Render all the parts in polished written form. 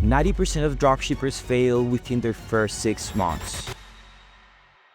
90% of dropshippers fail within their first 6 months.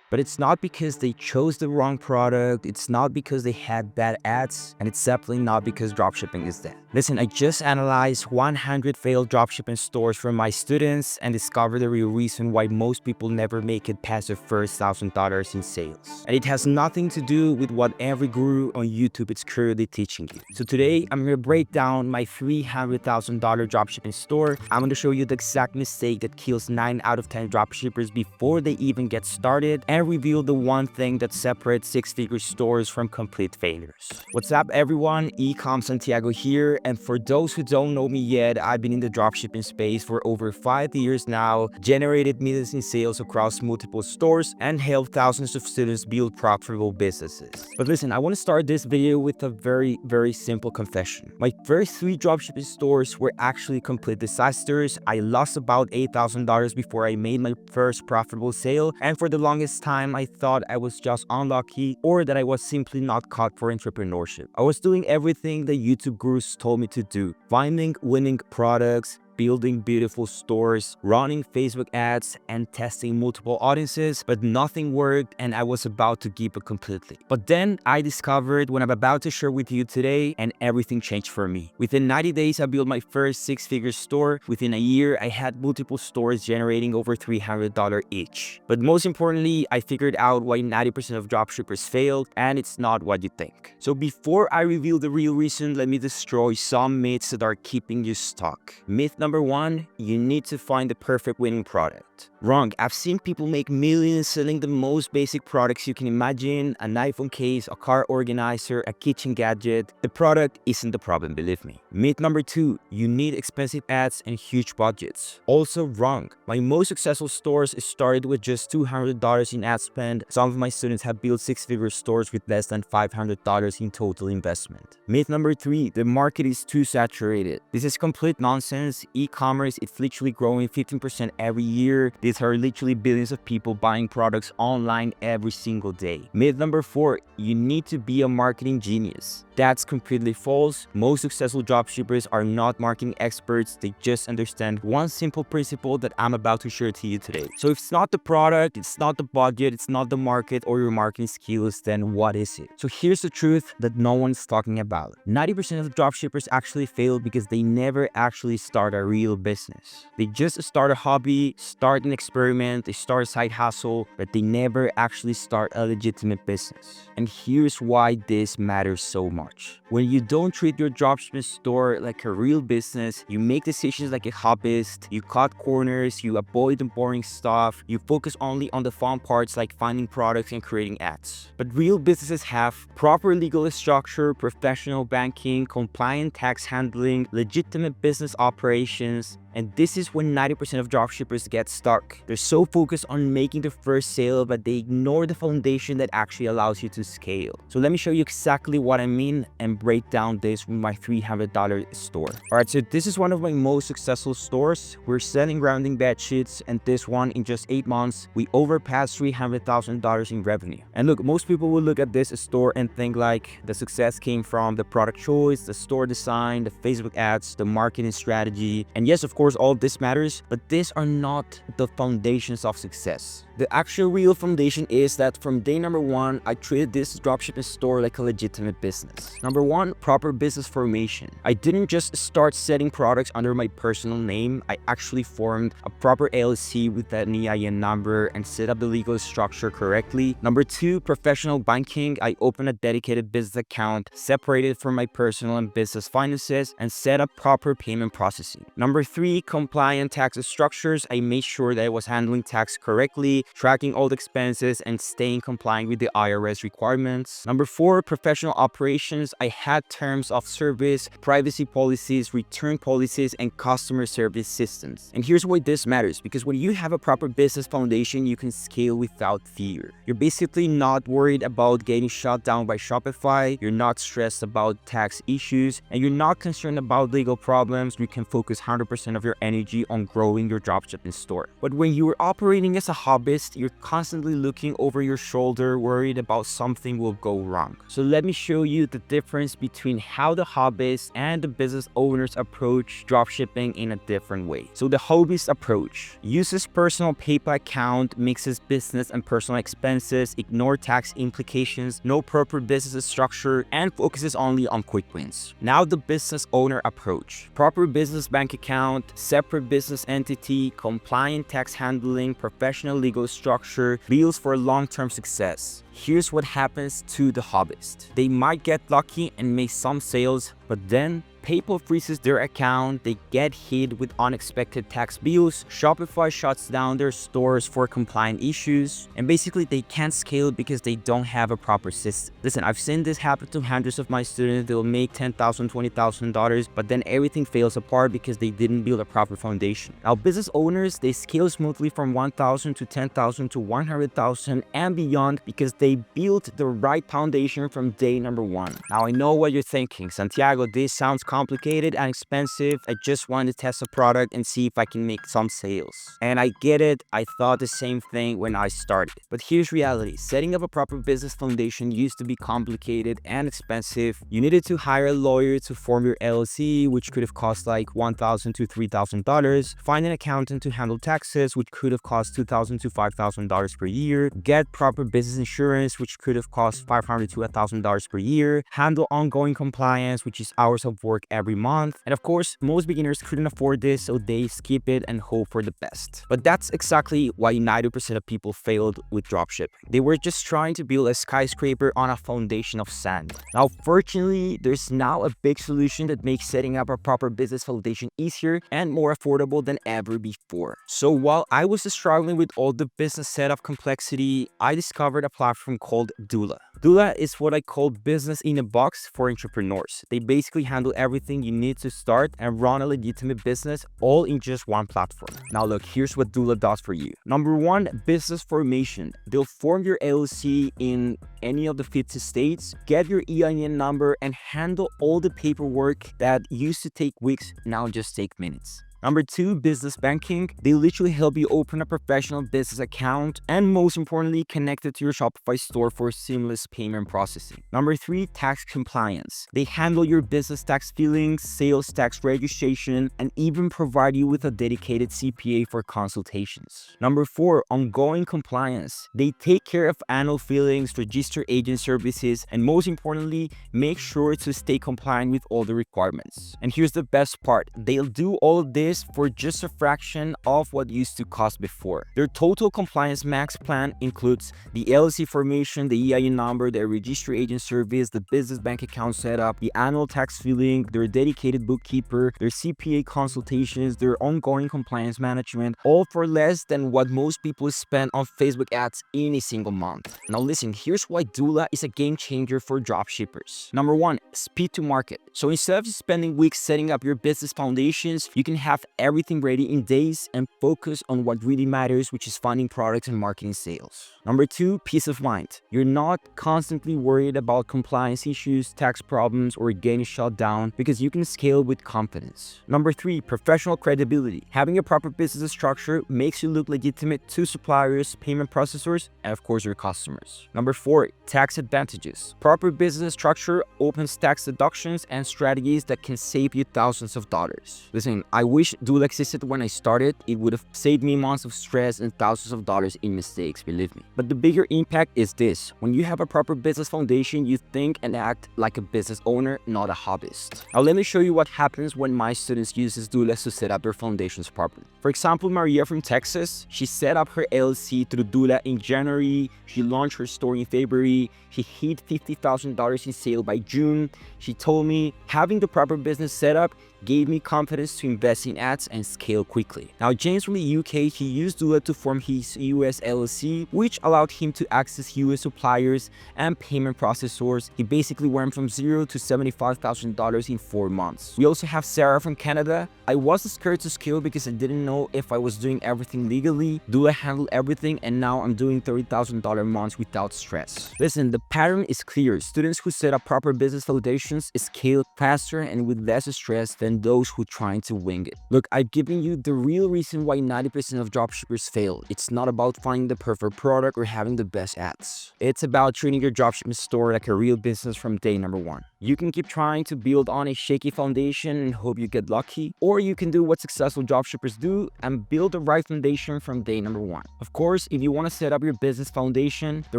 But it's not because they chose the wrong product, it's not because they had bad ads, and it's definitely not because dropshipping is dead. Listen, I just analyzed 100 failed dropshipping stores from my students and discovered the real reason why most people never make it past their first $1,000 in sales. And it has nothing to do with what every guru on YouTube is currently teaching you. So today, I'm gonna break down my $300,000 dropshipping store. I'm gonna show you the exact mistake that kills 9 out of 10 dropshippers before they even get started, and reveal the one thing that separates 6-figure stores from complete failures. What's up everyone, Ecom Santiago here, and for those who don't know me yet, I've been in the dropshipping space for over 5 years now, generated millions in sales across multiple stores, and helped thousands of students build profitable businesses. But listen, I want to start this video with a very simple confession. My first 3 dropshipping stores were actually complete disasters. I lost about $8,000 before I made my first profitable sale, and for the longest time I thought I was just unlucky or that I was simply not cut for entrepreneurship. I was doing everything the YouTube gurus told me to do, finding winning products, building beautiful stores, running Facebook ads, and testing multiple audiences, but nothing worked and I was about to give up completely. But then I discovered what I'm about to share with you today, and everything changed for me. Within 90 days, I built my first 6-figure store. Within a year, I had multiple stores generating over $300 each. But most importantly, I figured out why 90% of dropshippers failed, and it's not what you think. So before I reveal the real reason, let me destroy some myths that are keeping you stuck. Myth number 1, you need to find the perfect winning product. Wrong. I've seen people make millions selling the most basic products you can imagine: an iPhone case, a car organizer, a kitchen gadget. The product isn't the problem, believe me. Myth number 2, you need expensive ads and huge budgets. Also wrong. My most successful stores started with just $200 in ad spend. Some of my students have built 6-figure stores with less than $500 in total investment. Myth number 3, the market is too saturated. This is complete nonsense. E-commerce is literally growing 15% every year. These are literally billions of people buying products online every single day. Myth number 4, you need to be a marketing genius. That's completely false. Most successful dropshippers are not marketing experts. They just understand one simple principle that I'm about to share to you today. So if it's not the product, it's not the budget, it's not the market or your marketing skills, then what is it? So here's the truth that no one's talking about. 90% of dropshippers actually fail because they never actually start a real business. They just start a hobby, start an experiment, they start a side hustle, but they never actually start a legitimate business. And here's why this matters so much. When you don't treat your dropshipping store like a real business, you make decisions like a hobbyist, you cut corners, you avoid the boring stuff, you focus only on the fun parts like finding products and creating ads. But real businesses have proper legal structure, professional banking, compliant tax handling, legitimate business operations. And this is when 90% of dropshippers get stuck. They're so focused on making the first sale, but they ignore the foundation that actually allows you to scale. So let me show you exactly what I mean and break down this with my $300 store. Alright, so this is one of my most successful stores. We're selling rounding bed sheets, and this one, in just 8 months, we overpassed $300,000 in revenue. And look, most people will look at this store and think like the success came from the product choice, the store design, the Facebook ads, the marketing strategy. And yes, of course, all of this matters, but these are not the foundations of success. The actual real foundation is that from day number 1, I treated this dropshipping store like a legitimate business. Number 1, proper business formation. I didn't just start selling products under my personal name. I actually formed a proper LLC with an EIN number and set up the legal structure correctly. Number 2, professional banking. I opened a dedicated business account, separated from my personal and business finances, and set up proper payment processing. Number 3, compliant tax structures. I made sure that I was handling tax correctly, tracking all the expenses, and staying compliant with the IRS requirements. Number 4, professional operations. I had terms of service, privacy policies, return policies, and customer service systems. And here's why this matters, because when you have a proper business foundation, you can scale without fear. You're basically not worried about getting shut down by Shopify, you're not stressed about tax issues, and you're not concerned about legal problems. You can focus 100% of your energy on growing your dropshipping store. But when you are operating as a hobbyist, hobbyist, you're constantly looking over your shoulder, worried about something will go wrong. So let me show you the difference between how the hobbyist and the business owners approach dropshipping in a different way. So the hobbyist approach uses personal PayPal account, mixes business and personal expenses, ignore tax implications, no proper business structure, and focuses only on quick wins. Now the business owner approach: proper business bank account, separate business entity, compliant tax handling, professional legal structure, bills for long-term success. Here's what happens to the hobbyist. They might get lucky and make some sales, but then PayPal freezes their account, they get hit with unexpected tax bills, Shopify shuts down their stores for compliance issues, and basically they can't scale because they don't have a proper system. Listen, I've seen this happen to hundreds of my students. They'll make $10,000, $20,000, but then everything fails apart because they didn't build a proper foundation. Now, business owners, they scale smoothly from 1,000 to 10,000 to 100,000 and beyond because they built the right foundation from day number one. Now, I know what you're thinking. Santiago, this sounds complicated and expensive. I just want to test a product and see if I can make some sales. And I get it. I thought the same thing when I started. But here's reality. Setting up a proper business foundation used to be complicated and expensive. You needed to hire a lawyer to form your LLC, which could have cost like $1,000 to $3,000. Find an accountant to handle taxes, which could have cost $2,000 to $5,000 per year. Get proper business insurance, which could have cost $500 to $1,000 per year. Handle ongoing compliance, which is hours of work every month. And of course, most beginners couldn't afford this, so they skip it and hope for the best. But that's exactly why 90% of people failed with dropshipping. They were just trying to build a skyscraper on a foundation of sand. Now, fortunately, there's now a big solution that makes setting up a proper business foundation easier and more affordable than ever before. So while I was struggling with all the business setup complexity, I discovered a platform called Dula. Dula is what I call business in a box for entrepreneurs. They basically handle everything you need to start and run a legitimate business all in just one platform. Now look, here's what Dula does for you. Number one, business formation. They'll form your LLC in any of the 50 states, get your EIN number, and handle all the paperwork that used to take weeks, now just take minutes. Number two, business banking. They literally help you open a professional business account and most importantly, connect it to your Shopify store for seamless payment processing. Number three, tax compliance. They handle your business tax filings, sales tax registration, and even provide you with a dedicated CPA for consultations. Number four, ongoing compliance. They take care of annual filings, register agent services, and most importantly, make sure to stay compliant with all the requirements. And here's the best part. They'll do all of this for just a fraction of what used to cost before. Their total compliance max plan includes the LLC formation, the EIN number, their registry agent service, the business bank account setup, the annual tax filing, their dedicated bookkeeper, their CPA consultations, their ongoing compliance management, all for less than what most people spend on Facebook ads in a single month. Now listen, here's why Dula is a game changer for dropshippers. Number one, speed to market. So instead of spending weeks setting up your business foundations, you can have everything ready in days and focus on what really matters, which is finding products and marketing sales. Number two, peace of mind. You're not constantly worried about compliance issues, tax problems, or getting shut down because you can scale with confidence. Number three, professional credibility. Having a proper business structure makes you look legitimate to suppliers, payment processors, and of course your customers. Number four, tax advantages. Proper business structure opens tax deductions and strategies that can save you thousands of dollars. Listen, I wish Dula existed when I started. It would have saved me months of stress and thousands of dollars in mistakes, believe me. But the bigger impact is this. When you have a proper business foundation, you think and act like a business owner, not a hobbyist. Now let me show you what happens when my students use Dula to set up their foundations properly. For example, Maria from Texas, she set up her LLC through Dula in January. She launched her store in February. She hit $50,000 in sale by June. She told me having the proper business setup gave me confidence to invest in ads and scale quickly. Now, James from the UK, he used Dula to form his US LLC, which allowed him to access US suppliers and payment processors. He basically went from $0 to $75,000 in 4 months. We also have Sarah from Canada. I was scared to scale because I didn't know if I was doing everything legally. Dula handled everything, and now I'm doing $30,000 months without stress. Listen, the pattern is clear. Students who set up proper business foundations scale faster and with less stress than those who trying to wing it. Look, I've given you the real reason why 90% of dropshippers fail. It's not about finding the perfect product or having the best ads. It's about treating your dropshipping store like a real business from day number one. You can keep trying to build on a shaky foundation and hope you get lucky, or you can do what successful dropshippers do and build the right foundation from day number one. Of course, if you want to set up your business foundation the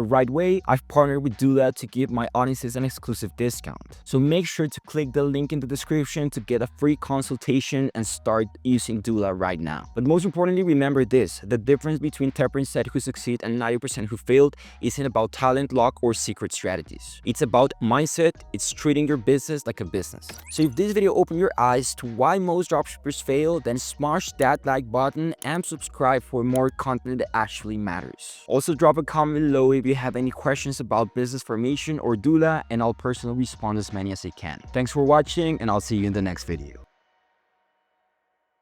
right way, I've partnered with Doula to give my audiences an exclusive discount. So make sure to click the link in the description to get a free consultation and start using Doula right now. But most importantly, remember this: the difference between 10% who succeed and 90% who failed isn't about talent, luck, or secret strategies. It's about mindset. It's treating your business like a business. So if this video opened your eyes to why most dropshippers fail, then smash that like button and subscribe for more content that actually matters. Also, drop a comment below if you have any questions about business formation or Doula, and I'll personally respond as many as I can. Thanks for watching, and I'll see you in the next video.